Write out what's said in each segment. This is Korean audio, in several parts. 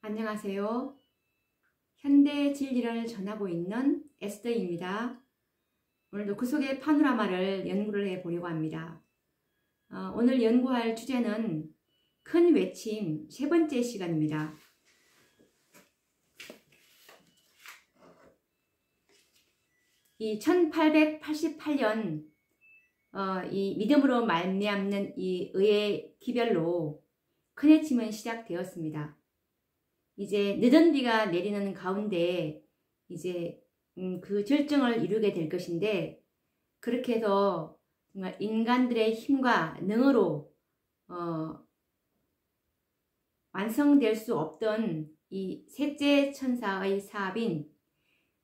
안녕하세요. 현대 진리를 전하고 있는 에스더입니다. 오늘도 그 속의 파노라마를 연구를 해보려고 합니다. 오늘 연구할 주제는 큰 외침 세 번째 시간입니다. 이 1888년 이 믿음으로 말미암는 이 의의 기별로 큰 외침은 시작되었습니다. 이제 늦은 비가 내리는 가운데 이제 그 절정을 이루게 될 것인데, 그렇게 해서 정말 인간들의 힘과 능으로 완성될 수 없던 이 셋째 천사의 사업인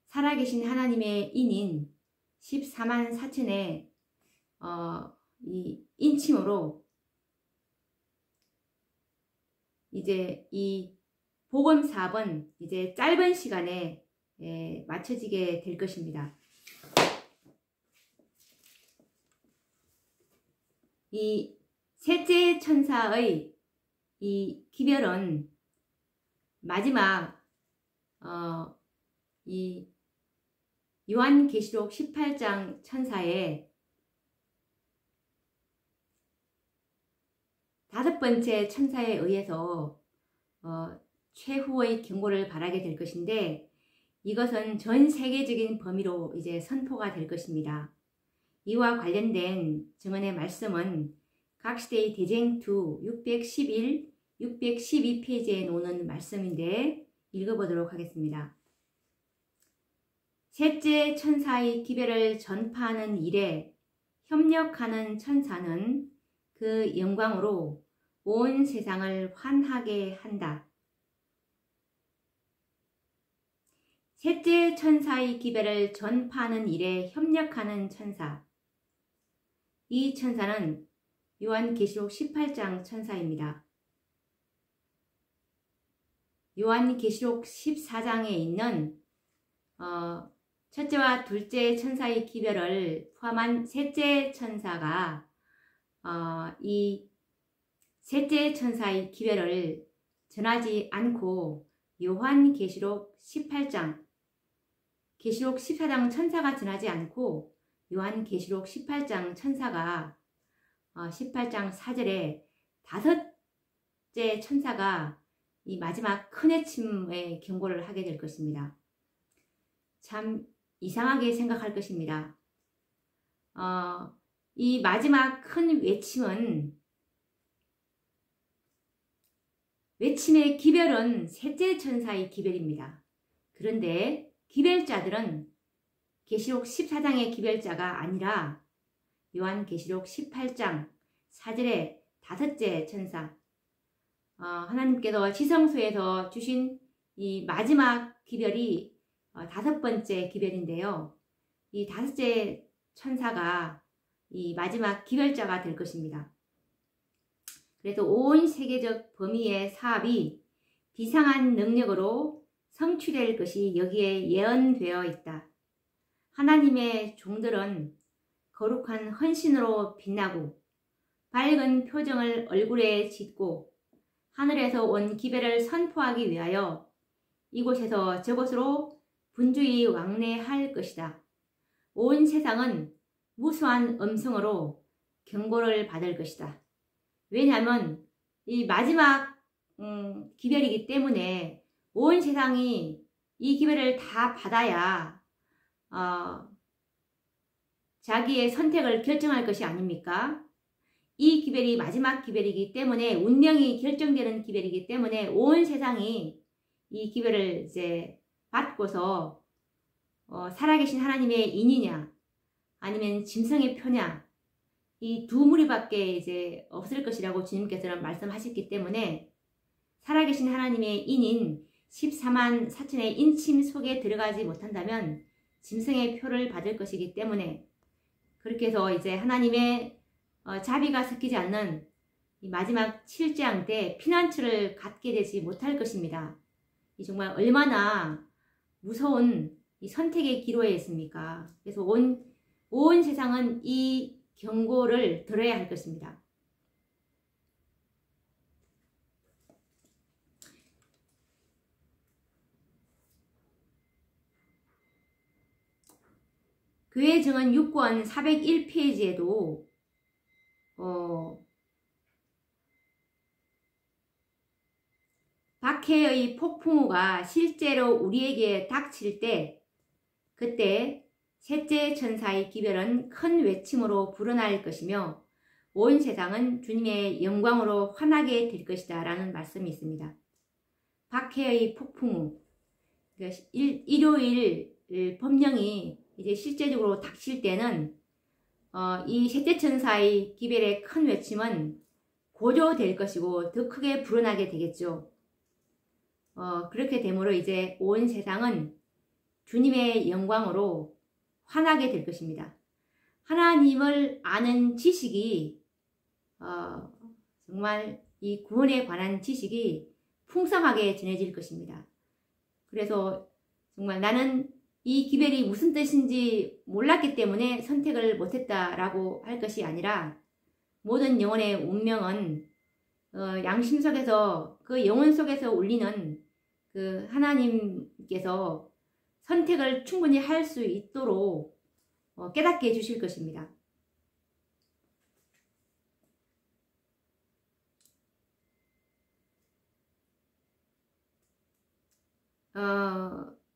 살아계신 하나님의 인인 14만 4천의 이 인침으로 이제 이 복음 사업은 이제 짧은 시간에 마쳐지게 될 것입니다. 이 셋째 천사의 이 기별은 마지막 이 요한계시록 18장 천사의 다섯 번째 천사에 의해서 최후의 경고를 바라게 될 것인데, 이것은 전 세계적인 범위로 이제 선포가 될 것입니다. 이와 관련된 증언의 말씀은 각 시대의 대쟁투 611, 612페이지에 놓는 말씀인데 읽어보도록 하겠습니다. 셋째 천사의 기별을 전파하는 일에 협력하는 천사는 그 영광으로 온 세상을 환하게 한다. 셋째 천사의 기별을 전파하는 일에 협력하는 천사. 이 천사는 요한계시록 18장 천사입니다. 요한계시록 14장에 있는 첫째와 둘째 천사의 기별을 포함한 셋째 천사가 이 셋째 천사의 기별을 전하지 않고 요한계시록 18장, 계시록 14장 천사가 전하지 않고 요한계시록 18장 천사가 18장 4절에 다섯째 천사가 이 마지막 큰 외침의 경고를 하게 될 것입니다. 참 이상하게 생각할 것입니다. 이 마지막 큰 외침은, 외침의 기별은 셋째 천사의 기별입니다. 그런데 기별자들은 계시록 14장의 기별자가 아니라 요한계시록 18장 4절의 다섯째 천사, 하나님께서 지성소에서 주신 이 마지막 기별이 다섯 번째 기별인데요. 이 다섯째 천사가 이 마지막 기별자가 될 것입니다. 그래서 온 세계적 범위의 사업이 비상한 능력으로 성취될 것이 여기에 예언되어 있다. 하나님의 종들은 거룩한 헌신으로 빛나고 밝은 표정을 얼굴에 짓고 하늘에서 온 기별을 선포하기 위하여 이곳에서 저곳으로 분주히 왕래할 것이다. 온 세상은 무수한 음성으로 경고를 받을 것이다. 왜냐하면 이 마지막 기별이기 때문에 온 세상이 이 기별을 다 받아야 자기의 선택을 결정할 것이 아닙니까? 이 기별이 마지막 기별이기 때문에, 운명이 결정되는 기별이기 때문에 온 세상이 이 기별을 이제 받고서 살아계신 하나님의 인이냐 아니면 짐승의 표냐, 이 두 무리밖에 이제 없을 것이라고 주님께서는 말씀하셨기 때문에 살아계신 하나님의 인인 14만 4천의 인침 속에 들어가지 못한다면 짐승의 표를 받을 것이기 때문에, 그렇게 해서 이제 하나님의 자비가 섞이지 않는 이 마지막 7장 때 피난처를 갖게 되지 못할 것입니다. 이 정말 얼마나 무서운 이 선택의 기로에 있습니까? 그래서 온 세상은 이 경고를 들어야 할 것입니다. 교회 증언 6권 401페이지에도 박해의 폭풍우가 실제로 우리에게 닥칠 때 그때 셋째 천사의 기별은 큰 외침으로 불어날 것이며 온 세상은 주님의 영광으로 환하게 될 것이다 라는 말씀이 있습니다. 박해의 폭풍우, 일요일 법령이 이제 실제적으로 닥칠 때는 이 셋째 천사의 기별의 큰 외침은 고조될 것이고 더 크게 불어나게 되겠죠. 그렇게 되므로 이제 온 세상은 주님의 영광으로 환하게 될 것입니다. 하나님을 아는 지식이 정말 이 구원에 관한 지식이 풍성하게 전해질 것입니다. 그래서 정말 나는 이 기별이 무슨 뜻인지 몰랐기 때문에 선택을 못했다라고 할 것이 아니라 모든 영혼의 운명은 양심 속에서 그 영혼 속에서 울리는 그 하나님께서 선택을 충분히 할 수 있도록 깨닫게 해주실 것입니다.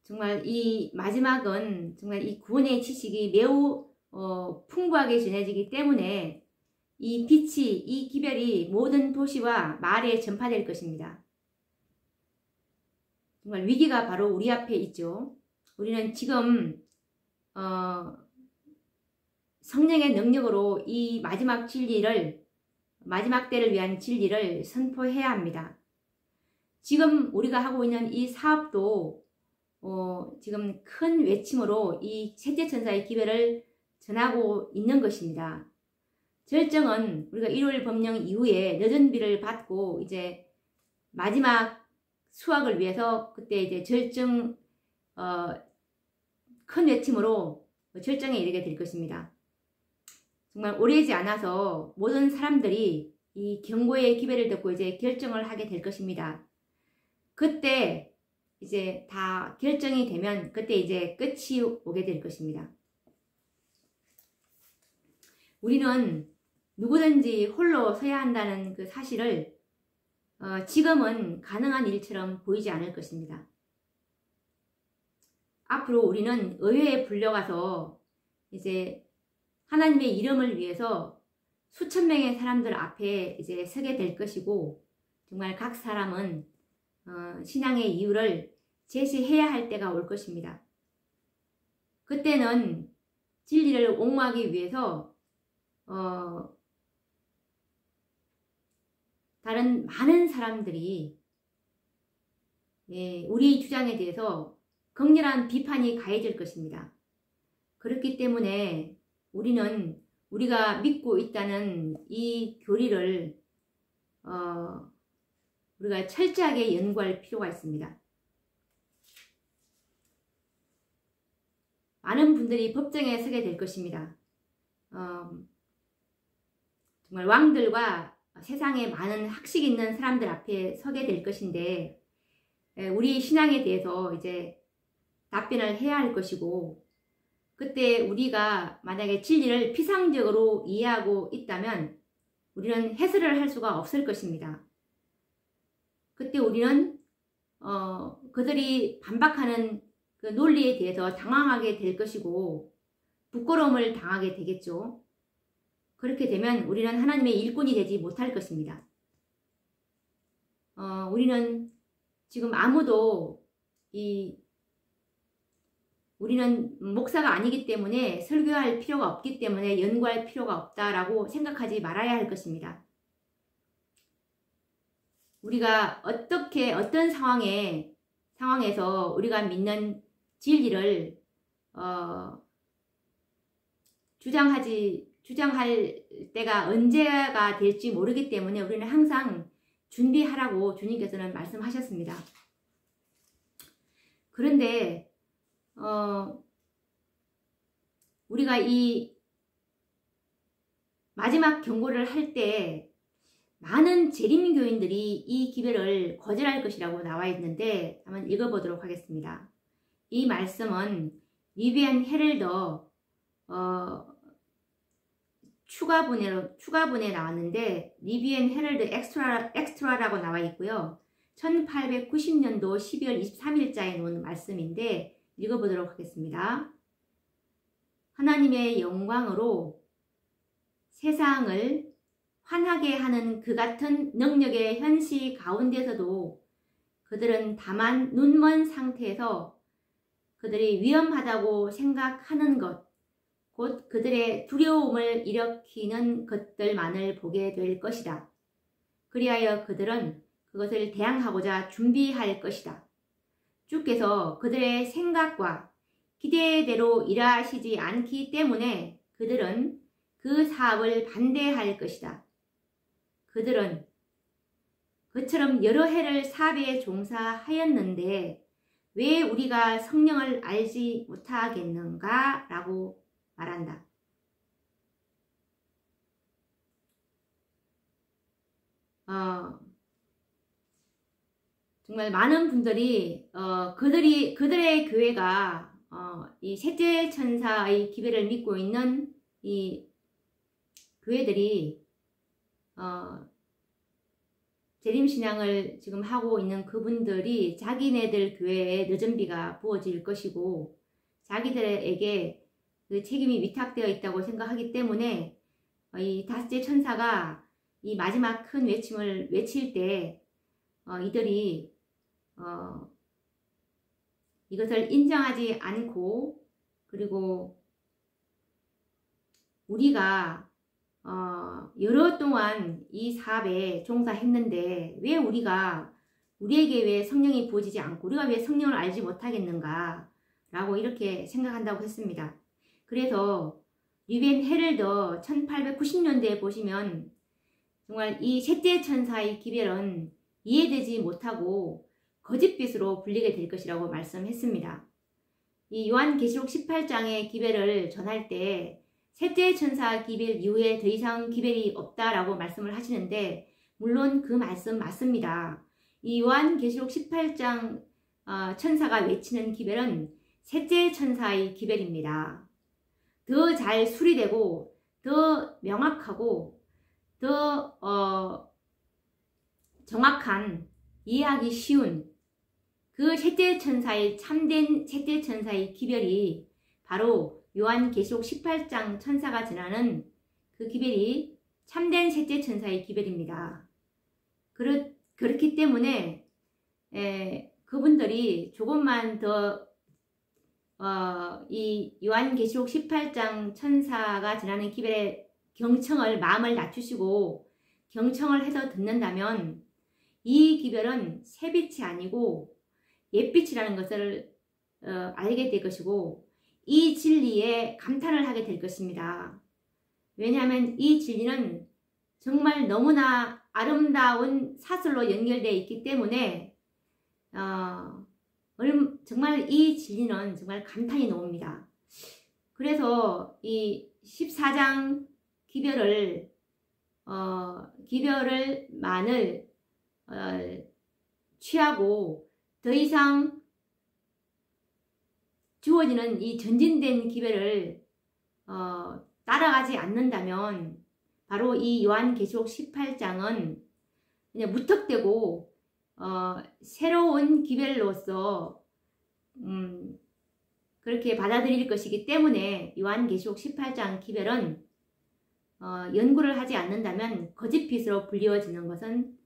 정말 이 마지막은 정말 이 구원의 지식이 매우 풍부하게 전해지기 때문에 이 빛이, 이 기별이 모든 도시와 마을에 전파될 것입니다. 정말 위기가 바로 우리 앞에 있죠. 우리는 지금 성령의 능력으로 이 마지막 진리를, 마지막 때를 위한 진리를 선포해야 합니다. 지금 우리가 하고 있는 이 사업도 지금 큰 외침으로 이 셋째 천사의 기별을 전하고 있는 것입니다. 절정은 우리가 일요일 법령 이후에 늦은 비를 받고 이제 마지막 수확을 위해서 그때 이제 절정 큰 외침으로 절정에 이르게 될 것입니다. 정말 오래지 않아서 모든 사람들이 이 경고의 기별을 듣고 이제 결정을 하게 될 것입니다. 그때 이제 다 결정이 되면 그때 이제 끝이 오게 될 것입니다. 우리는 누구든지 홀로 서야 한다는 그 사실을 지금은 가능한 일처럼 보이지 않을 것입니다. 앞으로 우리는 의회에 불려가서 이제 하나님의 이름을 위해서 수천 명의 사람들 앞에 이제 서게 될 것이고 정말 각 사람은 신앙의 이유를 제시해야 할 때가 올 것입니다. 그때는 진리를 옹호하기 위해서 다른 많은 사람들이 우리 주장에 대해서 격렬한 비판이 가해질 것입니다. 그렇기 때문에 우리는 우리가 믿고 있다는 이 교리를 우리가 철저하게 연구할 필요가 있습니다. 많은 분들이 법정에 서게 될 것입니다. 정말 왕들과 세상에 많은 학식 있는 사람들 앞에 서게 될 것인데 우리 신앙에 대해서 이제 답변을 해야 할 것이고 그때 우리가 만약에 진리를 피상적으로 이해하고 있다면 우리는 해설을 할 수가 없을 것입니다. 그때 우리는 그들이 반박하는 그 논리에 대해서 당황하게 될 것이고 부끄러움을 당하게 되겠죠. 그렇게 되면 우리는 하나님의 일꾼이 되지 못할 것입니다. 우리는 지금 아무도 우리는 목사가 아니기 때문에 설교할 필요가 없기 때문에 연구할 필요가 없다라고 생각하지 말아야 할 것입니다. 우리가 어떤 상황에서 우리가 믿는 진리를 주장할 때가 언제가 될지 모르기 때문에 우리는 항상 준비하라고 주님께서는 말씀하셨습니다. 그런데 우리가 이 마지막 경고를 할 때 많은 재림교인들이 이 기별을 거절할 것이라고 나와 있는데 한번 읽어보도록 하겠습니다. 이 말씀은 리비안 헤럴더 추가본에 나왔는데 리비엔 헤럴드 엑스트라라고 나와 있고요. 1890년도 12월 23일자에 놓은 말씀인데 읽어보도록 하겠습니다. 하나님의 영광으로 세상을 환하게 하는 그 같은 능력의 현시 가운데서도 그들은 다만 눈먼 상태에서 그들이 위험하다고 생각하는 것, 곧 그들의 두려움을 일으키는 것들만을 보게 될 것이다. 그리하여 그들은 그것을 대항하고자 준비할 것이다. 주께서 그들의 생각과 기대대로 일하시지 않기 때문에 그들은 그 사업을 반대할 것이다. 그들은 그처럼 여러 해를 사업에 종사하였는데 왜 우리가 성령을 알지 못하겠는가? 라고 말한다. 정말 많은 분들이 그들의 교회가 이 셋째 천사의 기별을 믿고 있는 이 교회들이 재림신앙을 지금 하고 있는 그분들이 자기네들 교회에 늦은 비가 부어질 것이고 자기들에게 그 책임이 위탁되어 있다고 생각하기 때문에 이 다섯째 천사가 이 마지막 큰 외침을 외칠 때 이들이 이것을 인정하지 않고 그리고 우리가 여러 동안 이 사업에 종사했는데 왜 우리에게 왜 성령이 부어지지 않고 우리가 왜 성령을 알지 못하겠는가 라고 이렇게 생각한다고 했습니다. 그래서 리벤 헤럴더 1890년대에 보시면 정말 이 셋째 천사의 기별은 이해되지 못하고 거짓빛으로 불리게 될 것이라고 말씀했습니다. 이 요한계시록 18장의 기별을 전할 때 셋째 천사 기별 이후에 더 이상 기별이 없다라고 말씀을 하시는데 물론 그 말씀 맞습니다. 이 요한계시록 18장 천사가 외치는 기별은 셋째 천사의 기별입니다. 더 잘 수리되고 더 명확하고 더 정확한 이해하기 쉬운 그 셋째 천사의 참된 셋째 천사의 기별이 바로 요한계시록 18장 천사가 전하는 그 기별이 참된 셋째 천사의 기별입니다. 그렇기 때문에 그분들이 조금만 더 이 요한계시록 18장 천사가 전하는 기별의 경청을 마음을 낮추시고 경청을 해서 듣는다면 이 기별은 새빛이 아니고 옛빛이라는 것을 알게 될 것이고 이 진리에 감탄을 하게 될 것입니다. 왜냐하면 이 진리는 정말 너무나 아름다운 사슬로 연결되어 있기 때문에 정말 이 진리는 정말 감탄이 나옵니다. 그래서 이 14장 기별을만을 취하고 더 이상 주어지는 이 전진된 기별을 따라가지 않는다면 바로 이 요한계시록 18장은 그냥 무턱대고 새로운 기별로서 그렇게 받아들일 것이기 때문에 요한계시록 18장 기별은 연구를 하지 않는다면 거짓빛으로 불리워지는 것은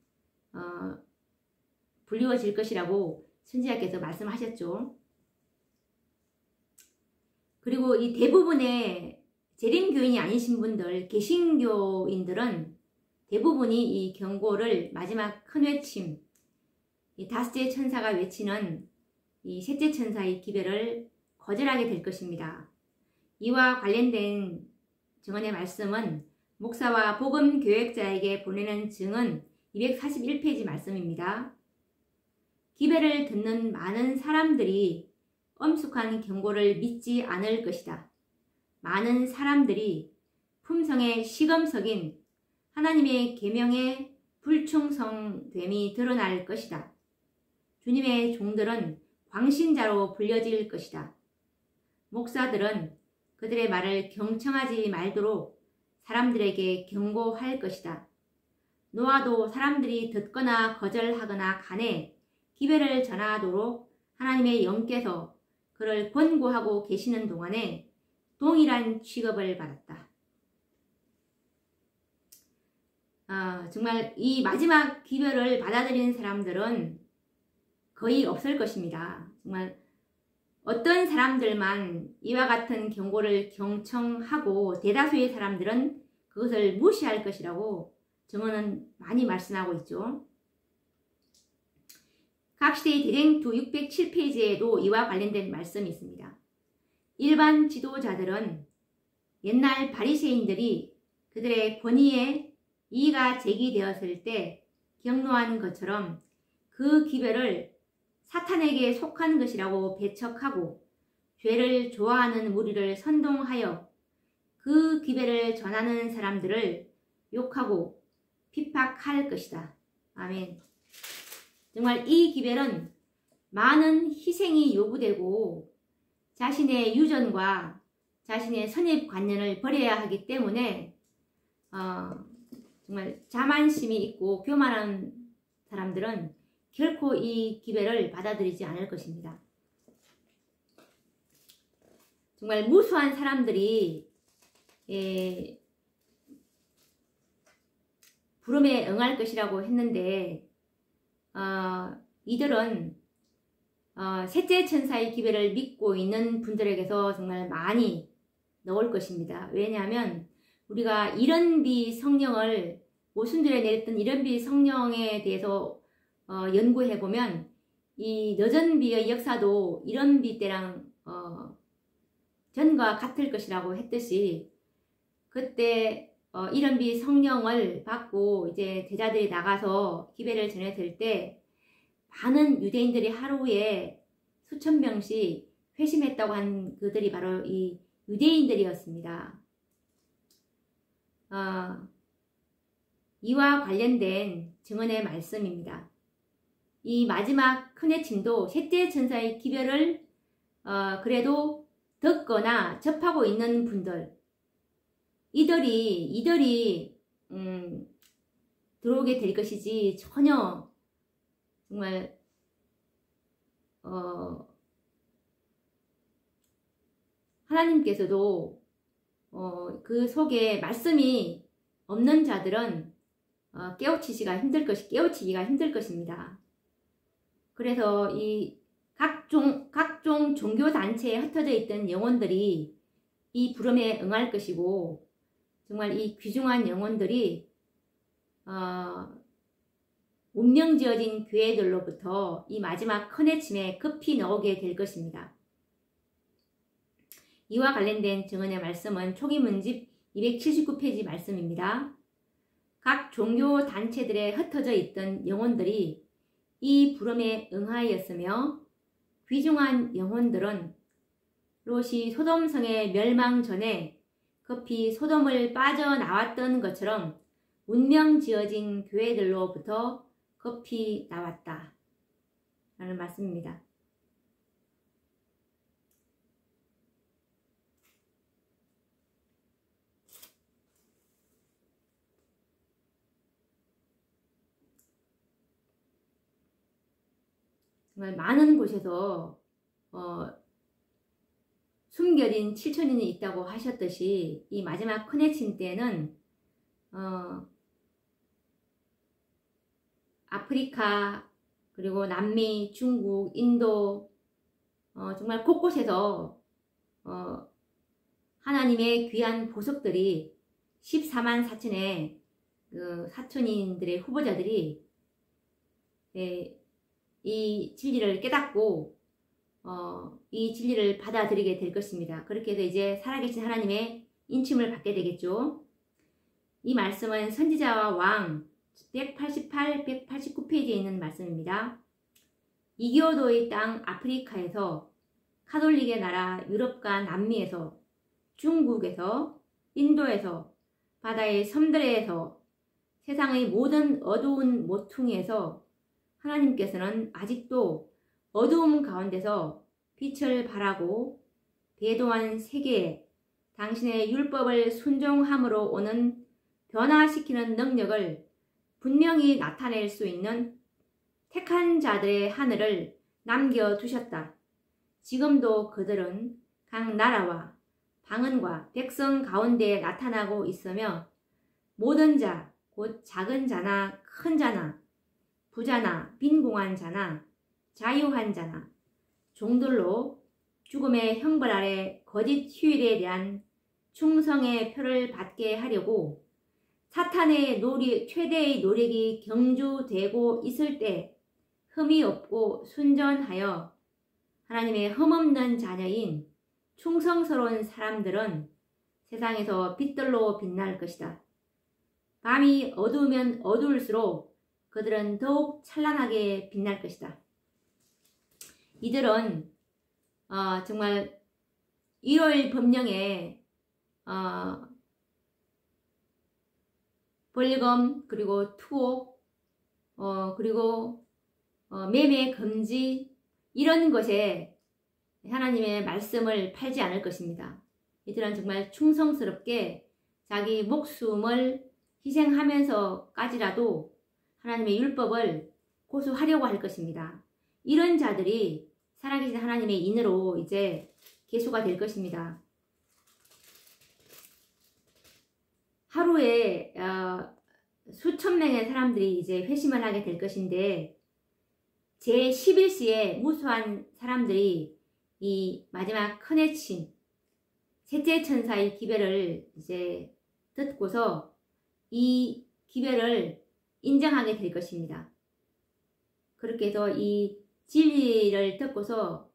불리워질 것이라고 선지자께서 말씀하셨죠. 그리고 이 대부분의 재림교인이 아니신 분들, 개신교인들은 대부분이 이 경고를 마지막 큰 외침, 이 다섯째 천사가 외치는 이 셋째 천사의 기별을 거절하게 될 것입니다. 이와 관련된 증언의 말씀은 목사와 복음 교역자에게 보내는 증언 241페이지 말씀입니다. 기별을 듣는 많은 사람들이 엄숙한 경고를 믿지 않을 것이다. 많은 사람들이 품성의 시금석인 하나님의 계명에 불충성됨이 드러날 것이다. 주님의 종들은 광신자로 불려질 것이다. 목사들은 그들의 말을 경청하지 말도록 사람들에게 경고할 것이다. 노아도 사람들이 듣거나 거절하거나 간에 기별을 전하도록 하나님의 영께서 그를 권고하고 계시는 동안에 동일한 취급을 받았다. 정말 이 마지막 기별을 받아들이는 사람들은 거의 없을 것입니다. 정말 어떤 사람들만 이와 같은 경고를 경청하고 대다수의 사람들은 그것을 무시할 것이라고 증언은 많이 말씀하고 있죠. 각시대의 대댕투 607페이지에도 이와 관련된 말씀이 있습니다. 일반 지도자들은 옛날 바리새인들이 그들의 권위에 이의가 제기되었을 때 경노한 것처럼 그 기별을 사탄에게 속한 것이라고 배척하고 죄를 좋아하는 무리를 선동하여 그 기별을 전하는 사람들을 욕하고 핍박할 것이다. 아멘. 정말 이 기별은 많은 희생이 요구되고 자신의 유전과 자신의 선입관념을 버려야 하기 때문에 정말 자만심이 있고 교만한 사람들은 결코 이 기별을 받아들이지 않을 것입니다. 정말 무수한 사람들이 부름에 응할 것이라고 했는데 이들은 셋째 천사의 기별을 믿고 있는 분들에게서 정말 많이 나올 것입니다. 왜냐하면 우리가 이른비 성령을 모순들에 내렸던 이른비 성령에 대해서 연구해보면 이 너전비의 역사도 이른비 때랑 전과 같을 것이라고 했듯이 그때 이른비 성령을 받고 이제 제자들이 나가서 기별을 전했을 때 많은 유대인들이 하루에 수천 명씩 회심했다고 한 그들이 바로 이 유대인들이었습니다. 이와 관련된 증언의 말씀입니다. 이 마지막 큰 해침도 셋째 천사의 기별을 그래도 듣거나 접하고 있는 분들 이들이 들어오게 될 것이지 전혀 정말 하나님께서도 그 속에 말씀이 없는 자들은 깨우치기가 힘들 것입니다. 그래서 이 각종 종교단체에 흩어져 있던 영혼들이 이 부름에 응할 것이고 정말 이 귀중한 영혼들이 운명지어진 교회들로부터 이 마지막 큰 해침에 급히 나오게 될 것입니다. 이와 관련된 증언의 말씀은 초기문집 279페이지 말씀입니다. 각 종교단체들에 흩어져 있던 영혼들이 이 부름에 응하였으며 귀중한 영혼들은 롯이 소돔성의 멸망 전에 급히 소돔을 빠져나왔던 것처럼 운명지어진 교회들로부터 급히 나왔다 라는 말씀입니다. 정말 많은 곳에서 숨겨진 7천인이 있다고 하셨듯이 이 마지막 큰 해침 때는 아프리카 그리고 남미, 중국, 인도 정말 곳곳에서 하나님의 귀한 보석들이 14만 4천의 그 사천인들의 후보자들이 이 진리를 깨닫고 이 진리를 받아들이게 될 것입니다. 그렇게 해서 이제 살아계신 하나님의 인침을 받게 되겠죠. 이 말씀은 선지자와 왕 188, 189페이지에 있는 말씀입니다. 이교도의 땅 아프리카에서 카톨릭의 나라 유럽과 남미에서 중국에서 인도에서 바다의 섬들에서 세상의 모든 어두운 모퉁이에서 하나님께서는 아직도 어두움 가운데서 빛을 발하고 대도한 세계에 당신의 율법을 순종함으로 오는 변화시키는 능력을 분명히 나타낼 수 있는 택한 자들의 하늘을 남겨두셨다. 지금도 그들은 각 나라와 방언과 백성 가운데 나타나고 있으며 모든 자, 곧 작은 자나 큰 자나 부자나 빈궁한 자나 자유한 자나 종들로 죽음의 형벌 아래 거짓 휴일에 대한 충성의 표를 받게 하려고 사탄의 최대의 노력이 경주되고 있을 때 흠이 없고 순전하여 하나님의 흠없는 자녀인 충성스러운 사람들은 세상에서 빛들로 빛날 것이다. 밤이 어두우면 어두울수록 그들은 더욱 찬란하게 빛날 것이다. 이들은 정말 일요일 법령에 벌금 그리고 투옥 그리고 매매 금지 이런 것에 하나님의 말씀을 팔지 않을 것입니다. 이들은 정말 충성스럽게 자기 목숨을 희생하면서까지라도 하나님의 율법을 고수하려고 할 것입니다. 이런 자들이 살아계신 하나님의 인으로 이제 계수가 될 것입니다. 하루에 수천 명의 사람들이 이제 회심을 하게 될 것인데 제11시에 무수한 사람들이 이 마지막 큰해친 셋째 천사의 기별을 이제 듣고서 이 기별을 인정하게 될 것입니다. 그렇게 해서 이 진리를 듣고서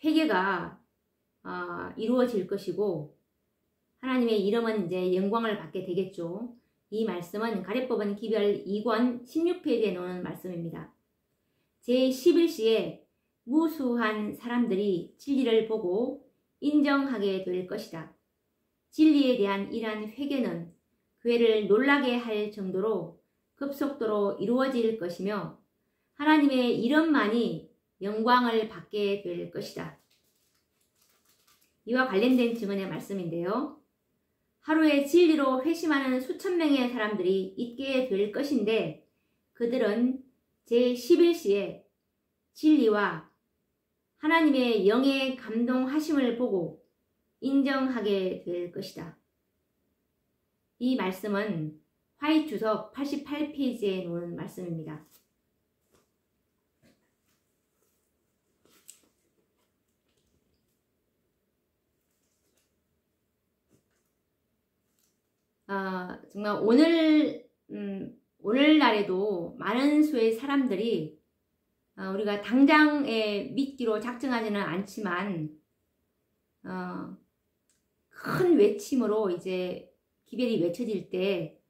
회개가 이루어질 것이고 하나님의 이름은 이제 영광을 받게 되겠죠. 이 말씀은 가래법은 기별 2권 16페이지에 나오는 말씀입니다. 제11시에 무수한 사람들이 진리를 보고 인정하게 될 것이다. 진리에 대한 이러한 회개는 교회를 놀라게 할 정도로 급속도로 이루어질 것이며 하나님의 이름만이 영광을 받게 될 것이다. 이와 관련된 증언의 말씀인데요. 하루에 진리로 회심하는 수천 명의 사람들이 있게 될 것인데 그들은 제11시에 진리와 하나님의 영의 감동하심을 보고 인정하게 될 것이다. 이 말씀은 화이트 주석 88페이지에 놓은 말씀입니다. 정말 오늘날에도 많은 수의 사람들이 우리가 당장에 믿기로 작정하지는 않지만 큰 외침으로 이제 기별이 외쳐질 때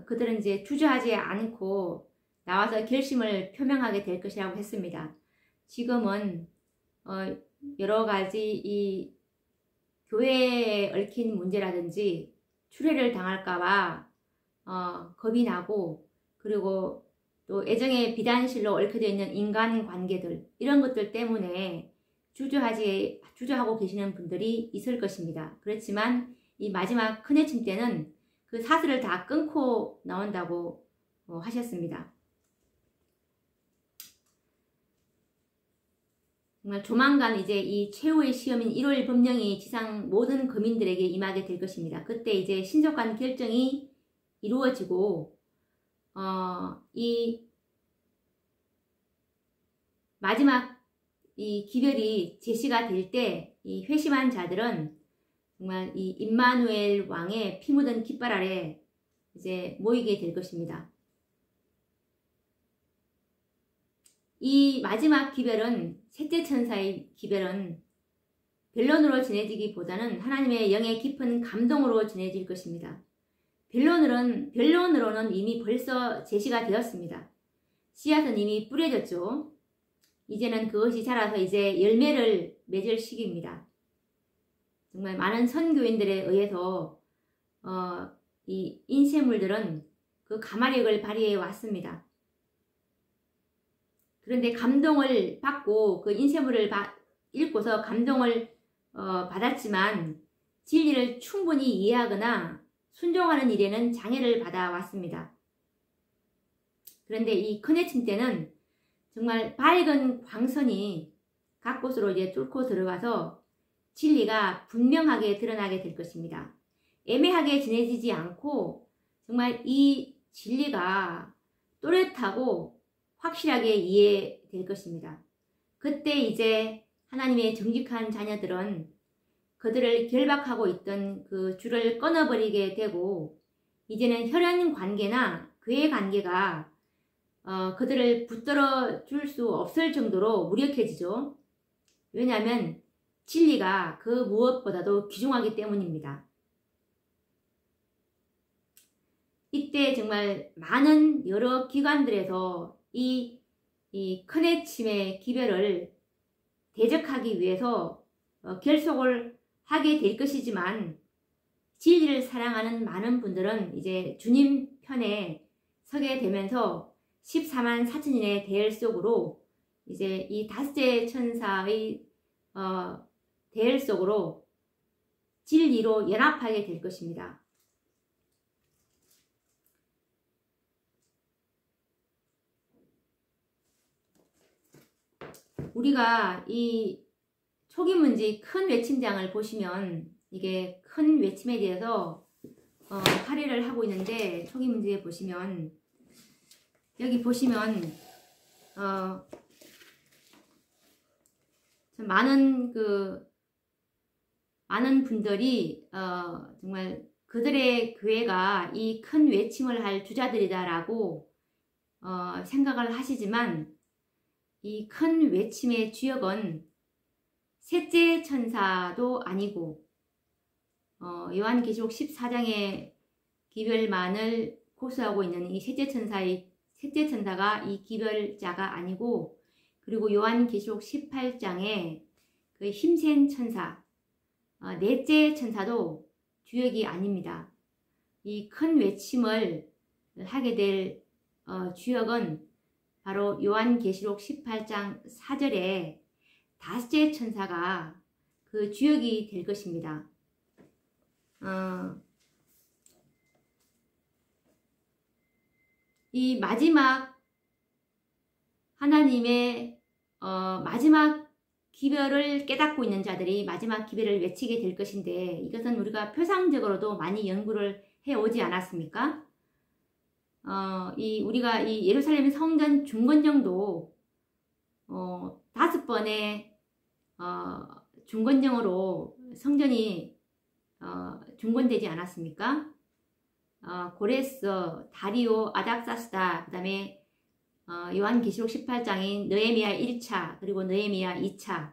그들은 이제 주저하지 않고 나와서 결심을 표명하게 될 것이라고 했습니다. 지금은 여러 가지 이 교회에 얽힌 문제라든지 추례를 당할까봐 겁이 나고 그리고 또 애정의 비단실로 얽혀져 있는 인간관계들 이런 것들 때문에 주저하고 계시는 분들이 있을 것입니다. 그렇지만 이 마지막 큰해침 때는 그 사슬을 다 끊고 나온다고 하셨습니다. 정말 조만간 이제 이 최후의 시험인 1월 법령이 지상 모든 거민들에게 임하게 될 것입니다. 그때 이제 신속한 결정이 이루어지고 이 마지막 이 기별이 제시가 될 때 이 회심한 자들은 정말 이 임마누엘 왕의 피 묻은 깃발 아래 이제 모이게 될 것입니다. 이 마지막 기별은 셋째 천사의 기별은 변론으로 전해지기보다는 하나님의 영의 깊은 감동으로 전해질 것입니다. 변론으로는 이미 벌써 제시가 되었습니다. 씨앗은 이미 뿌려졌죠. 이제는 그것이 자라서 이제 열매를 맺을 시기입니다. 정말 많은 선교인들에 의해서 이 인쇄물들은 그 가마력을 발휘해 왔습니다. 그런데 감동을 받고 그 인쇄물을 읽고서 감동을 받았지만 진리를 충분히 이해하거나 순종하는 일에는 장애를 받아왔습니다. 그런데 이 커넥팅 때는 정말 밝은 광선이 각 곳으로 이제 뚫고 들어가서 진리가 분명하게 드러나게 될 것입니다. 애매하게 지내지지 않고 정말 이 진리가 또렷하고 확실하게 이해될 것입니다. 그때 이제 하나님의 정직한 자녀들은 그들을 결박하고 있던 그 줄을 끊어버리게 되고 이제는 혈연 관계나 교회 관계가 그들을 붙들어 줄 수 없을 정도로 무력해지죠. 왜냐하면 진리가 그 무엇보다도 귀중하기 때문입니다. 이때 정말 많은 여러 기관들에서 이 커넥침의 기별을 대적하기 위해서 결속을 하게 될 것이지만 진리를 사랑하는 많은 분들은 이제 주님 편에 서게 되면서 14만 4천인의 대열 속으로 이제 이 다섯째 천사의 대열 속으로 진리로 연합하게 될 것입니다. 우리가 이 초기문지 큰 외침장을 보시면 이게 큰 외침에 대해서 할애를 하고 있는데 초기문지에 보시면 여기 보시면 많은 많은 분들이 정말 그들의 교회가 이 큰 외침을 할 주자들이다라고 생각을 하시지만 이 큰 외침의 주역은 셋째 천사도 아니고 요한계시록 14장의 기별만을 고수하고 있는 이 셋째 천사가 이 기별자가 아니고 그리고 요한계시록 18장의 그 힘센 천사 넷째 천사도 주역이 아닙니다. 이 큰 외침을 하게 될 주역은 바로 요한계시록 18장 4절에 다섯째 천사가 그 주역이 될 것입니다. 이 마지막 하나님의 마지막 기별을 깨닫고 있는 자들이 마지막 기별을 외치게 될 것인데 이것은 우리가 표상적으로도 많이 연구를 해오지 않았습니까? 우리가 이 예루살렘 성전 중건정도 5번의 중건정으로 성전이 중건되지 않았습니까? 고레스, 다리오, 아닥사스다, 그 다음에 요한계시록 18장인 느헤미야 1차 그리고 느헤미야 2차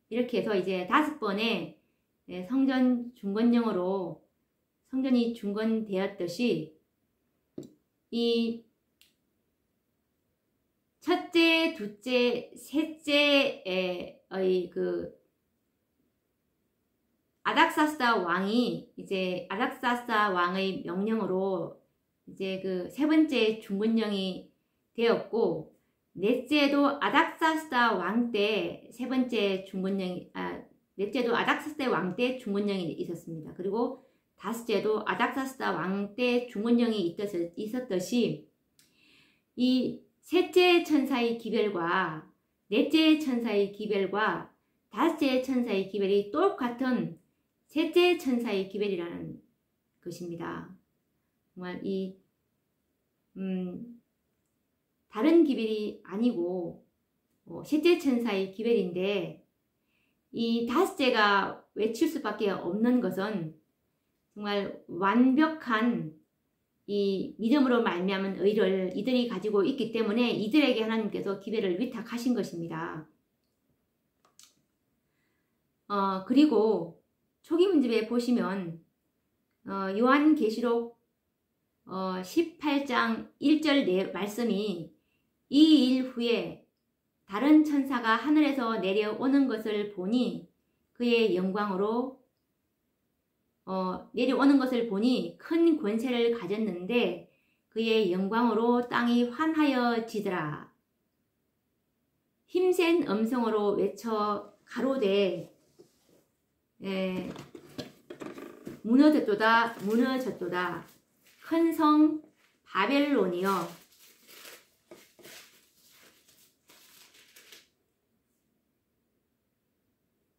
이렇게 해서 이제 5번의 성전 중건정으로 성전이 중건되었듯이 이 첫째, 둘째, 셋째의 아닥사스다 왕이 이제 아닥사스다 왕의 명령으로 이제 그 세 번째 중건령이 되었고 넷째도 아닥사스다 왕 때 세 번째 중건령이 넷째도 아닥사스다 왕 때 중건령이 있었습니다. 그리고 다섯째도 아닥사스다 왕 때 중건령이 있었듯이 이 셋째 천사의 기별과 넷째 천사의 기별과 다섯째 천사의 기별이 똑같은 셋째 천사의 기별이라는 것입니다. 정말 다른 기별이 아니고 셋째 천사의 기별인데 이 다섯째가 외칠 수밖에 없는 것은 정말 완벽한 이 믿음으로 말미암은 의를 이들이 가지고 있기 때문에 이들에게 하나님께서 기별을 위탁하신 것입니다. 그리고 초기문집에 보시면 요한계시록 18장 1절 말씀이 이 일 후에 다른 천사가 하늘에서 내려오는 것을 보니 그의 영광으로 내려오는 것을 보니 큰 권세를 가졌는데 그의 영광으로 땅이 환하여지더라. 힘센 음성으로 외쳐 가로되 무너졌도다 무너졌도다 큰 성 바벨론이여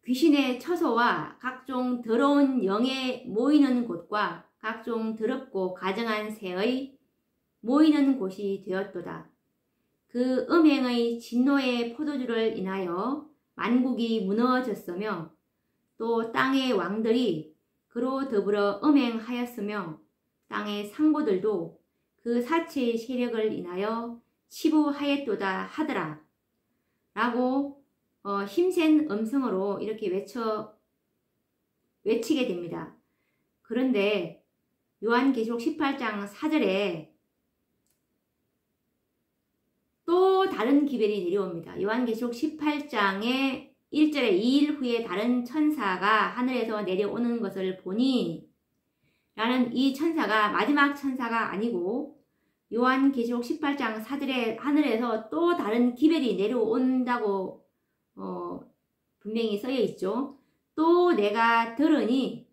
귀신의 처소와 각종 더러운 영에 모이는 곳과 각종 더럽고 가증한 새의 모이는 곳이 되었도다. 그 음행의 진노의 포도주를 인하여 만국이 무너졌으며 또 땅의 왕들이 그로 더불어 음행하였으며 땅의 상고들도 그 사체의 세력을 인하여 치부하였도다 하더라. 라고 힘센 음성으로 이렇게 외치게 됩니다. 그런데 요한계시록 18장 4절에 또 다른 기별이 내려옵니다. 요한계시록 18장의 1절에 2일 후에 다른 천사가 하늘에서 내려오는 것을 보니 라는 이 천사가 마지막 천사가 아니고 요한계시록 18장 4절에 하늘에서 또 다른 기별이 내려온다고 분명히 써여 있죠. 또 내가 들으니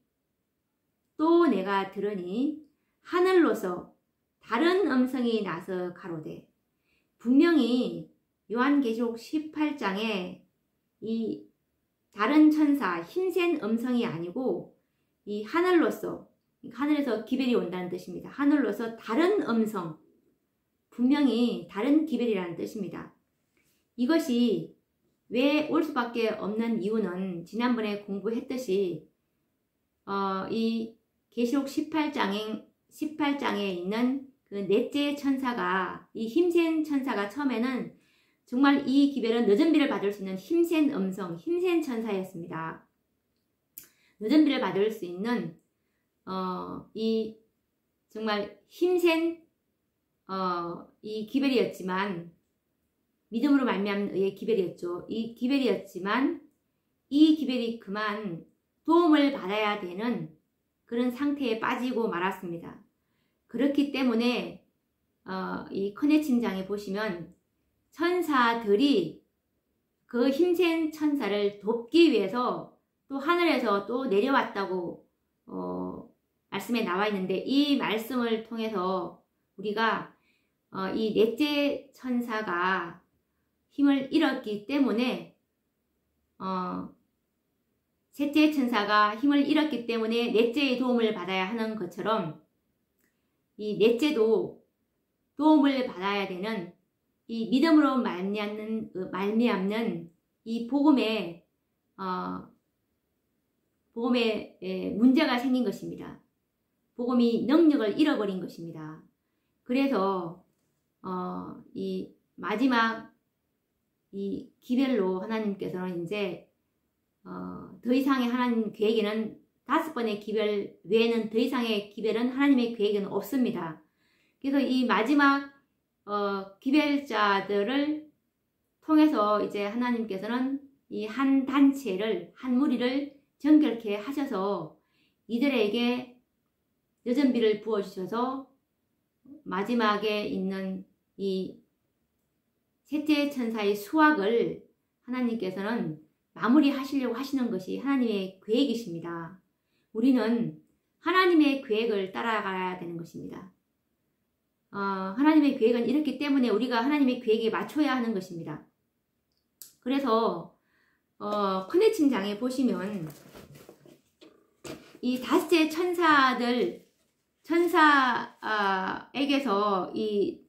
하늘로서 다른 음성이 나서 가로되 분명히 요한계시록 18장에 이 다른 천사 힘센 음성이 아니고 이 하늘로서 하늘에서 기별이 온다는 뜻입니다. 하늘로서 다른 음성 분명히 다른 기별이라는 뜻입니다. 이것이 왜 올 수밖에 없는 이유는 지난번에 공부했듯이 이 계시록 18장에 있는 그 넷째 천사가 이 힘센 천사가 처음에는 정말 이 기별은 늦은 비를 받을 수 있는 힘센 음성, 힘센 천사였습니다. 늦은 비를 받을 수 있는 이 정말 힘센 이 기별이었지만 믿음으로 말미암는 의의 기별이었죠. 이 기별이었지만 이 기별이 그만 도움을 받아야 되는 그런 상태에 빠지고 말았습니다. 그렇기 때문에 이 커네침장에 보시면 천사들이 그 힘센 천사를 돕기 위해서 또 하늘에서 또 내려왔다고 말씀에 나와 있는데 이 말씀을 통해서 우리가 이 넷째 천사가 힘을 잃었기 때문에 셋째 천사가 힘을 잃었기 때문에 넷째의 도움을 받아야 하는 것처럼 이 넷째도 도움을 받아야 되는 이 믿음으로 말미암는 이 복음에 문제가 생긴 것입니다. 복음이 능력을 잃어버린 것입니다. 그래서 이 마지막 이 기별로 하나님께서는 이제 더 이상의 하나님 계획에는 5번의 기별 외에는 더 이상의 기별은 하나님의 계획에는 없습니다. 그래서 이 마지막 기별자들을 통해서 이제 하나님께서는 이 한 단체를 한 무리를 정결케 하셔서 이들에게 늦은 비를 부어주셔서 마지막에 있는 이 셋째 천사의 수확을 하나님께서는 마무리하시려고 하시는 것이 하나님의 계획이십니다. 우리는 하나님의 계획을 따라가야 되는 것입니다. 하나님의 계획은 이렇기 때문에 우리가 하나님의 계획에 맞춰야 하는 것입니다. 그래서 커네침장에 보시면 이 5째 천사에게서 이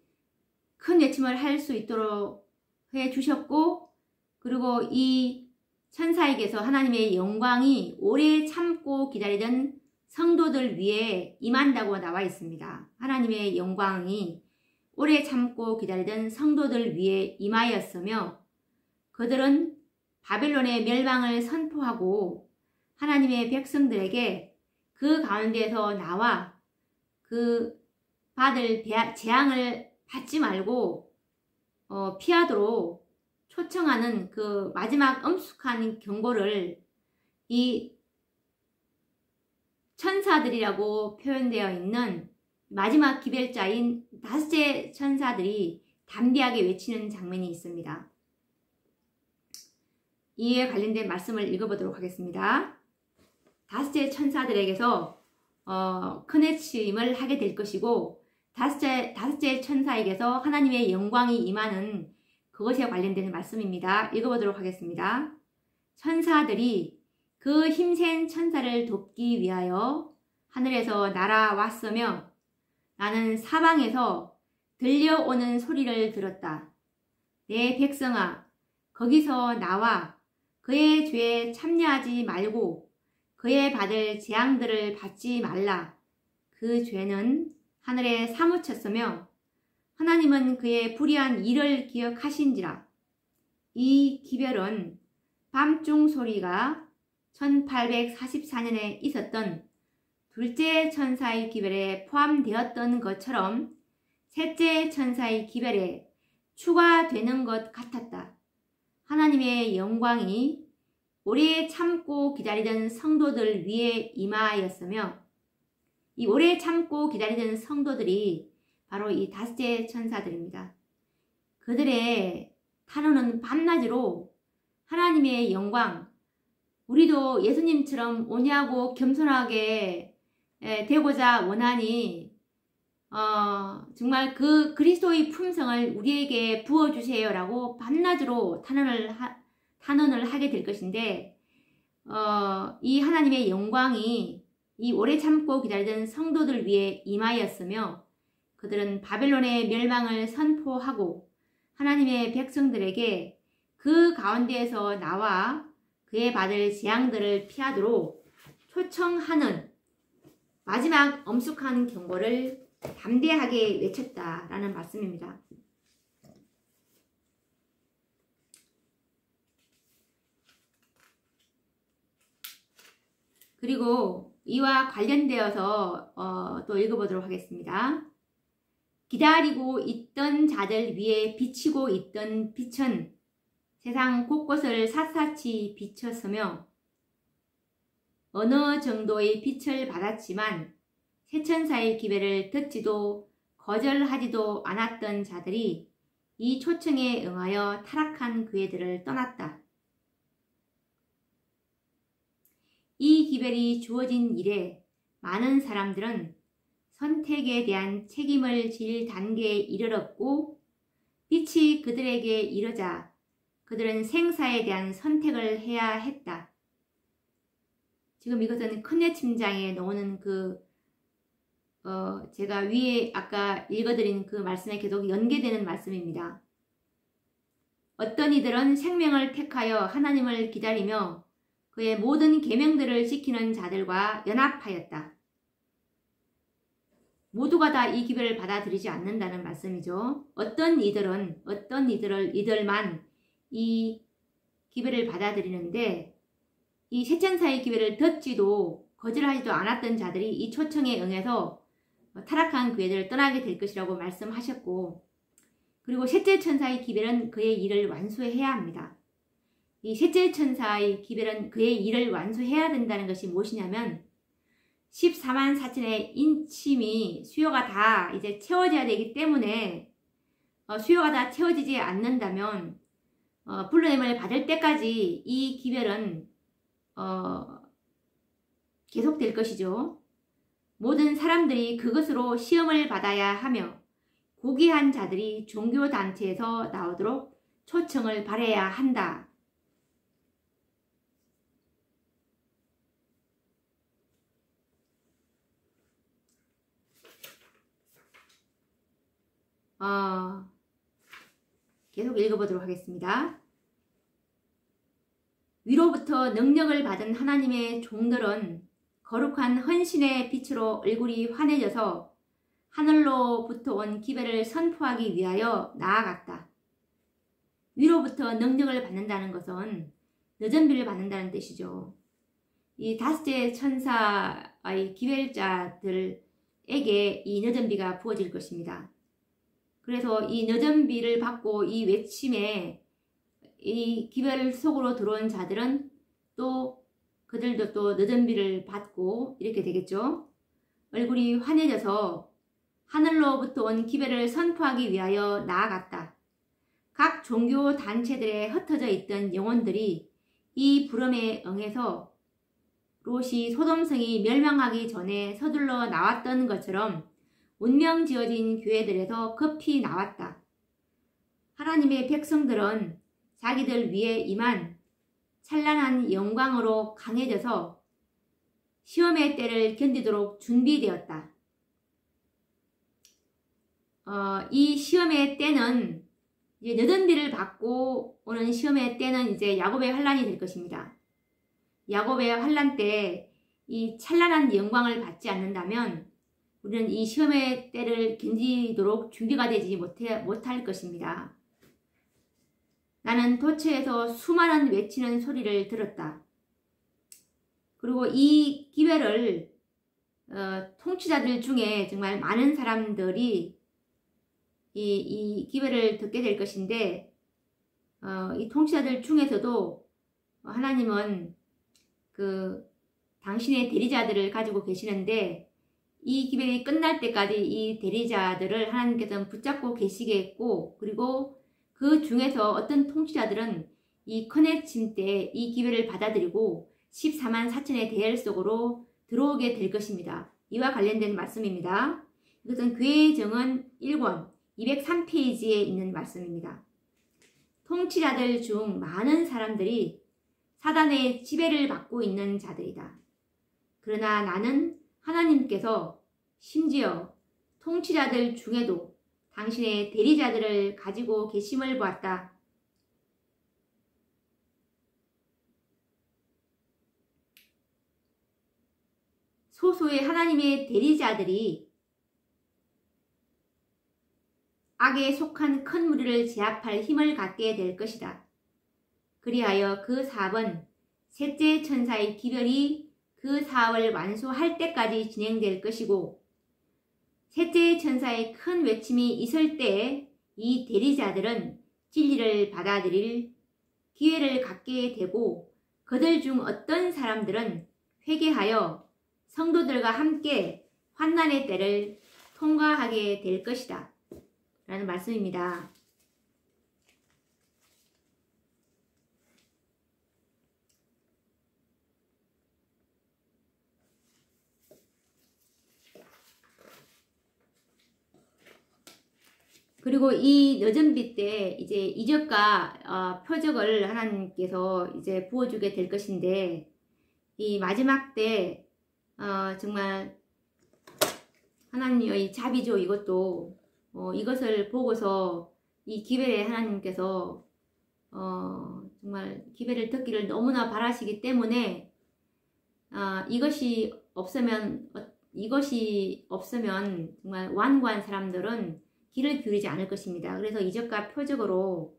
큰 외침을 할 수 있도록 해 주셨고, 그리고 이 천사에게서 하나님의 영광이 오래 참고 기다리던 성도들 위에 임한다고 나와 있습니다. 하나님의 영광이 오래 참고 기다리던 성도들 위에 임하였으며 그들은 바벨론의 멸망을 선포하고 하나님의 백성들에게 그 가운데서 나와 그 받을 재앙을 받지 말고 피하도록 초청하는 그 마지막 엄숙한 경고를 이 천사들이라고 표현되어 있는 마지막 기별자인 5째 천사들이 담대하게 외치는 장면이 있습니다. 이에 관련된 말씀을 읽어보도록 하겠습니다. 다섯째 천사들에게서 큰 외침을 하게 될 것이고 다섯째 천사에게서 하나님의 영광이 임하는 그것에 관련되는 말씀입니다. 읽어보도록 하겠습니다. 천사들이 그 힘센 천사를 돕기 위하여 하늘에서 날아왔으며 나는 사방에서 들려오는 소리를 들었다. 내 백성아, 거기서 나와 그의 죄에 참여하지 말고 그의 받을 재앙들을 받지 말라. 그 죄는 하늘에 사무쳤으며 하나님은 그의 불의한 일을 기억하신지라. 이 기별은 밤중 소리가 1844년에 있었던 둘째 천사의 기별에 포함되었던 것처럼 셋째 천사의 기별에 추가되는 것 같았다. 하나님의 영광이 오래 참고 기다리던 성도들 위에 임하였으며 이 오래 참고 기다리던 성도들이 바로 이 다섯째 천사들입니다. 그들의 탄원은 밤낮으로 하나님의 영광, 우리도 예수님처럼 온유하고 겸손하게 되고자 원하니 정말 그 그리스도의 품성을 우리에게 부어주세요 라고 밤낮으로 탄원을 하게 될 것인데 이 하나님의 영광이 이 오래 참고 기다리던 성도들 위에 임하였으며 그들은 바벨론의 멸망을 선포하고 하나님의 백성들에게 그 가운데에서 나와 그의 받을 재앙들을 피하도록 초청하는 마지막 엄숙한 경고를 담대하게 외쳤다라는 말씀입니다. 그리고 이와 관련되어서 또 읽어보도록 하겠습니다. 기다리고 있던 자들 위에 비치고 있던 빛은 세상 곳곳을 샅샅이 비쳤으며 어느 정도의 빛을 받았지만 세천사의 기별을 듣지도 거절하지도 않았던 자들이 이 초청에 응하여 타락한 그 애들을 떠났다. 이 기별이 주어진 이래 많은 사람들은 선택에 대한 책임을 질 단계에 이르렀고 빛이 그들에게 이르자 그들은 생사에 대한 선택을 해야 했다. 지금 이것은 큰내침장에 나오는 제가 위에 아까 읽어드린 그 말씀에 계속 연계되는 말씀입니다. 어떤 이들은 생명을 택하여 하나님을 기다리며 그의 모든 계명들을 지키는 자들과 연합하였다. 모두가 다 이 기별을 받아들이지 않는다는 말씀이죠. 어떤 이들만 이 기별을 받아들이는데 이 세천사의 기별을 듣지도 거절하지도 않았던 자들이 이 초청에 응해서 타락한 그 애들을 떠나게 될 것이라고 말씀하셨고 그리고 셋째 천사의 기별은 그의 일을 완수해야 합니다. 이 셋째 천사의 기별은 그의 일을 완수해야 된다는 것이 무엇이냐면 14만 4천의 인침이 수요가 다 이제 채워져야 되기 때문에 수요가 다 채워지지 않는다면 불러냄을 받을 때까지 이 기별은 계속될 것이죠. 모든 사람들이 그것으로 시험을 받아야 하며 고귀한 자들이 종교단체에서 나오도록 초청을 받아야 한다. 계속 읽어보도록 하겠습니다. 위로부터 능력을 받은 하나님의 종들은 거룩한 헌신의 빛으로 얼굴이 환해져서 하늘로부터 온 기별을 선포하기 위하여 나아갔다. 위로부터 능력을 받는다는 것은 늦은 비를 받는다는 뜻이죠. 이 다섯째 천사의 기별자들에게 이 늦은 비가 부어질 것입니다. 그래서 이 늦은 비를 받고 이 외침에 이 기별 속으로 들어온 자들은 또 그들도 또 늦은 비를 받고 이렇게 되겠죠. 얼굴이 환해져서 하늘로부터 온 기별을 선포하기 위하여 나아갔다. 각 종교 단체들에 흩어져 있던 영혼들이 이 부름에 응해서 롯이 소돔성이 멸망하기 전에 서둘러 나왔던 것처럼 운명 지어진 교회들에서 급히 나왔다. 하나님의 백성들은 자기들 위에 임한 찬란한 영광으로 강해져서 시험의 때를 견디도록 준비되었다. 이 시험의 때는 이제 늦은 비를 받고 오는 시험의 때는 이제 야곱의 환란이 될 것입니다. 야곱의 환란 때 이 찬란한 영광을 받지 않는다면 우리는 이 시험의 때를 견디도록 준비가 되지 못할 것입니다. 나는 도처에서 수많은 외치는 소리를 들었다. 그리고 이 기회를 통치자들 중에 정말 많은 사람들이 이 기회를 듣게 될 것인데 이 통치자들 중에서도 하나님은 당신의 대리자들을 가지고 계시는데 이 기회가 끝날 때까지 이 대리자들을 하나님께서는 붙잡고 계시겠고, 그리고 그 중에서 어떤 통치자들은 이 커네침 때 이 기회를 받아들이고 14만 4천의 대열 속으로 들어오게 될 것입니다. 이와 관련된 말씀입니다. 이것은 교회의 정은 1권 203페이지에 있는 말씀입니다. 통치자들 중 많은 사람들이 사단의 지배를 받고 있는 자들이다. 그러나 나는 하나님께서 심지어 통치자들 중에도 당신의 대리자들을 가지고 계심을 보았다. 소수의 하나님의 대리자들이 악에 속한 큰 무리를 제압할 힘을 갖게 될 것이다. 그리하여 그 사업은 셋째 천사의 기별이 그 사업을 완수할 때까지 진행될 것이고, 셋째 천사의 큰 외침이 있을 때에 이 대리자들은 진리를 받아들일 기회를 갖게 되고, 그들 중 어떤 사람들은 회개하여 성도들과 함께 환난의 때를 통과하게 될 것이다 라는 말씀입니다. 그리고 이 늦은 비 때 이제 이적과 표적을 하나님께서 이제 부어주게 될 것인데, 이 마지막 때 정말 하나님의 자비죠. 이것도 이것을 보고서 이 기회에 하나님께서 정말 기회를 듣기를 너무나 바라시기 때문에 이것이 없으면 정말 완고한 사람들은 귀를 기울이지 않을 것입니다. 그래서 이적과 표적으로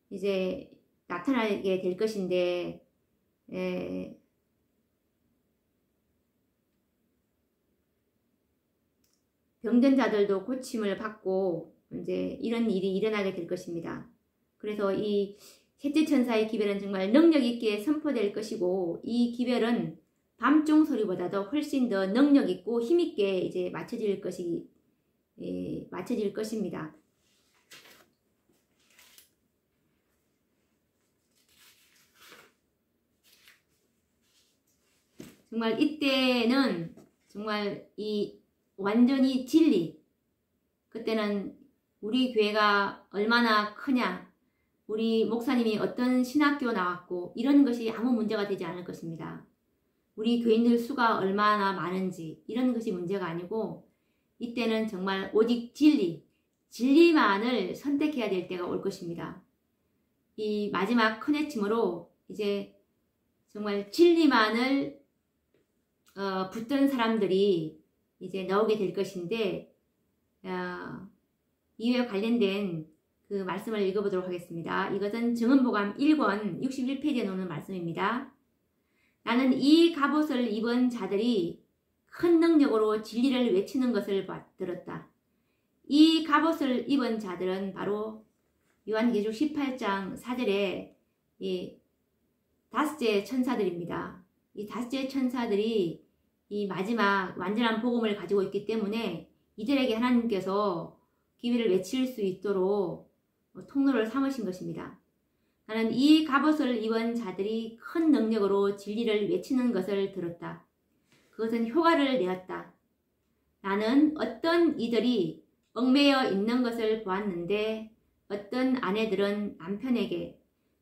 이제 나타나게 될 것인데, 병든 자들도 고침을 받고 이제 이런 일이 일어나게 될 것입니다. 그래서 이 셋째 천사의 기별은 정말 능력 있게 선포될 것이고, 이 기별은 밤종 소리보다도 훨씬 더 능력 있고 힘 있게 이제 맞춰질 것입니다. 정말 이때는 정말 이 완전히 진리, 그때는 우리 교회가 얼마나 크냐, 우리 목사님이 어떤 신학교 나왔고 이런 것이 아무 문제가 되지 않을 것입니다. 우리 교인들 수가 얼마나 많은지 이런 것이 문제가 아니고, 이때는 정말 오직 진리만을 선택해야 될 때가 올 것입니다. 이 마지막 큰 외침으로 이제 정말 진리만을 붙든 사람들이 이제 나오게 될 것인데, 이에 관련된 그 말씀을 읽어보도록 하겠습니다. 이것은 증언보감 1권 61페이지에 나오는 말씀입니다. 나는 이 갑옷을 입은 자들이 큰 능력으로 진리를 외치는 것을 들었다. 이 갑옷을 입은 자들은 바로 요한계시록 18장 4절에 이 다섯째 천사들입니다. 이 다섯째 천사들이 이 마지막 완전한 복음을 가지고 있기 때문에 이들에게 하나님께서 기회를 외칠 수 있도록 통로를 삼으신 것입니다. 나는 이 갑옷을 입은 자들이 큰 능력으로 진리를 외치는 것을 들었다. 그것은 효과를 내었다. 나는 어떤 이들이 얽매여 있는 것을 보았는데 어떤 아내들은 남편에게,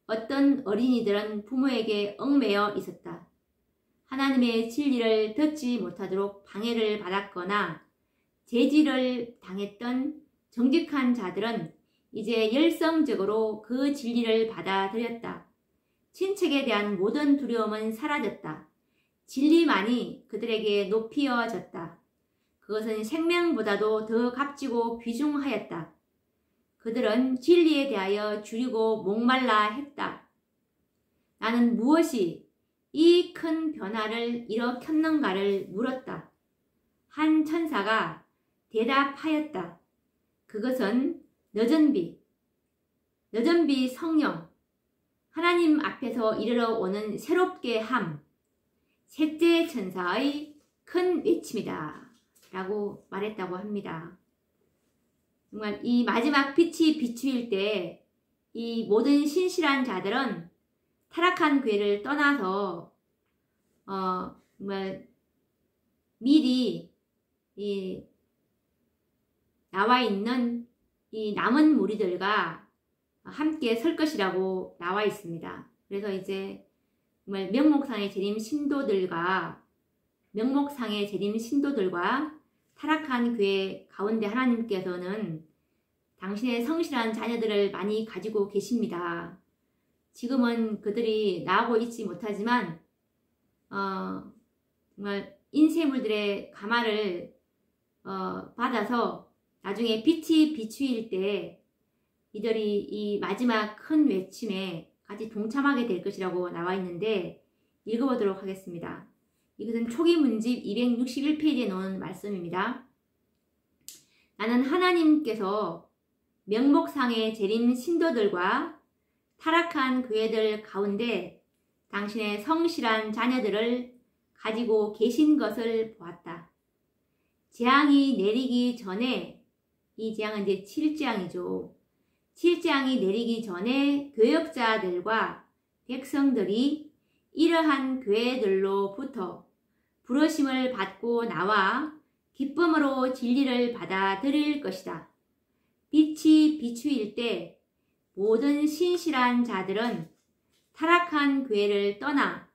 어떤 어린이들은 부모에게 얽매여 있었다. 하나님의 진리를 듣지 못하도록 방해를 받았거나 제지를 당했던 정직한 자들은 이제 열성적으로 그 진리를 받아들였다. 친척에 대한 모든 두려움은 사라졌다. 진리만이 그들에게 높이어졌다. 그것은 생명보다도 더 값지고 귀중하였다. 그들은 진리에 대하여 줄이고 목말라 했다. 나는 무엇이 이 큰 변화를 일으켰는가를 물었다. 한 천사가 대답하였다. 그것은 여전비 성령, 하나님 앞에서 이르러 오는 새롭게 함, 셋째 천사의 큰 외침이다 라고 말했다고 합니다. 정말 이 마지막 빛이 비추일 때 이 모든 신실한 자들은 타락한 교회를 떠나서 정말 미리 나와 있는 이 남은 무리들과 함께 설 것이라고 나와 있습니다. 그래서 이제 정말 명목상의 재림 신도들과 타락한 교회 가운데 하나님께서는 당신의 성실한 자녀들을 많이 가지고 계십니다. 지금은 그들이 나오고 있지 못하지만 정말 인쇄물들의 감화를 받아서 나중에 빛이 비추일 때 이들이 이 마지막 큰 외침에 같이 동참하게 될 것이라고 나와 있는데 읽어보도록 하겠습니다. 이것은 초기 문집 261페이지에 놓은 말씀입니다. 나는 하나님께서 명목상의 재림 신도들과 타락한 교회들 가운데 당신의 성실한 자녀들을 가지고 계신 것을 보았다. 재앙이 내리기 전에, 이 재앙은 이제 7재앙이죠. 7재앙이 내리기 전에 교역자들과 백성들이 이러한 교회들로부터 부르심을 받고 나와 기쁨으로 진리를 받아들일 것이다. 빛이 비추일 때 모든 신실한 자들은 타락한 교회를 떠나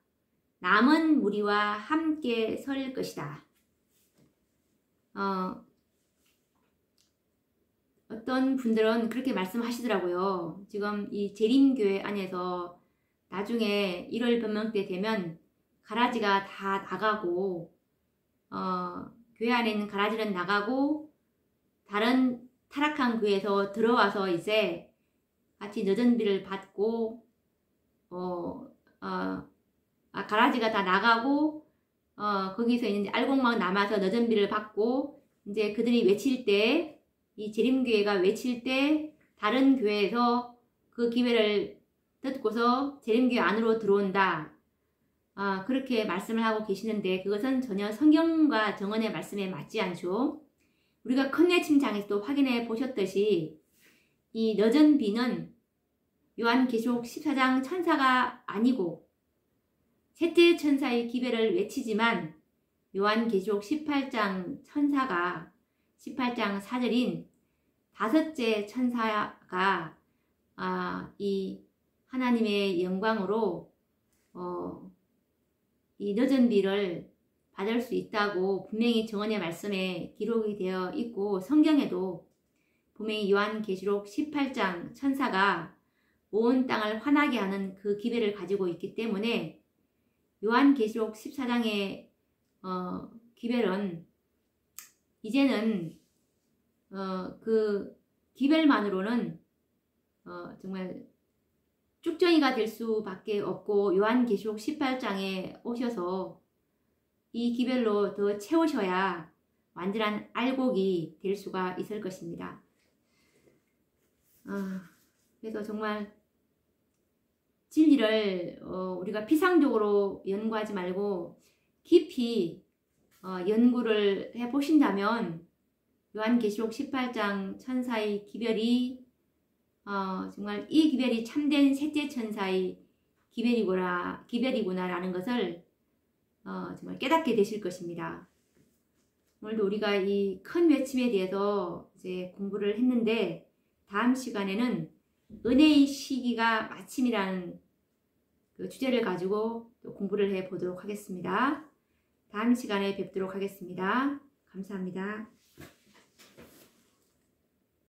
남은 무리와 함께 설 것이다. 어떤 분들은 그렇게 말씀하시더라고요. 지금 이 재림교회 안에서 나중에 1월 변명 때 되면 가라지가 다 나가고 교회 안에 있는 가라지는 나가고 다른 타락한 교회에서 들어와서 이제 같이 늦은비를 받고 가라지가 다 나가고 거기서 이제 알곡막 남아서 늦은비를 받고 이제 그들이 외칠 때 이 재림교회가 외칠 때 다른 교회에서 그 기회를 듣고서 재림교회 안으로 들어온다. 그렇게 말씀을 하고 계시는데 그것은 전혀 성경과 정언의 말씀에 맞지 않죠. 우리가 큰 외침장에서도 확인해 보셨듯이 이 늦은 비는 요한계시록 14장 천사가 아니고 셋째 천사의 기별을 외치지만 요한계시록 18장 천사가 18장 4절인 다섯째 천사가 이 하나님의 영광으로 이 늦은 비를 받을 수 있다고 분명히 정언의 말씀에 기록이 되어 있고 성경에도 분명히 요한계시록 18장 천사가 온 땅을 환하게 하는 그 기별을 가지고 있기 때문에 요한계시록 14장의 기별은 이제는 그 기별만으로는 정말 쭉정이가 될 수밖에 없고 요한계시록 18장에 오셔서 이 기별로 더 채우셔야 완전한 알곡이 될 수가 있을 것입니다. 그래서 정말 진리를 우리가 피상적으로 연구하지 말고 깊이 연구를 해보신다면 요한계시록 18장 천사의 기별이 정말 이 기별이 참된 셋째 천사의 기별이구나라는 것을 정말 깨닫게 되실 것입니다. 오늘도 우리가 이 큰 외침에 대해서 이제 공부를 했는데, 다음 시간에는 은혜의 시기가 마침이라는 그 주제를 가지고 또 공부를 해 보도록 하겠습니다. 다음 시간에 뵙도록 하겠습니다. 감사합니다.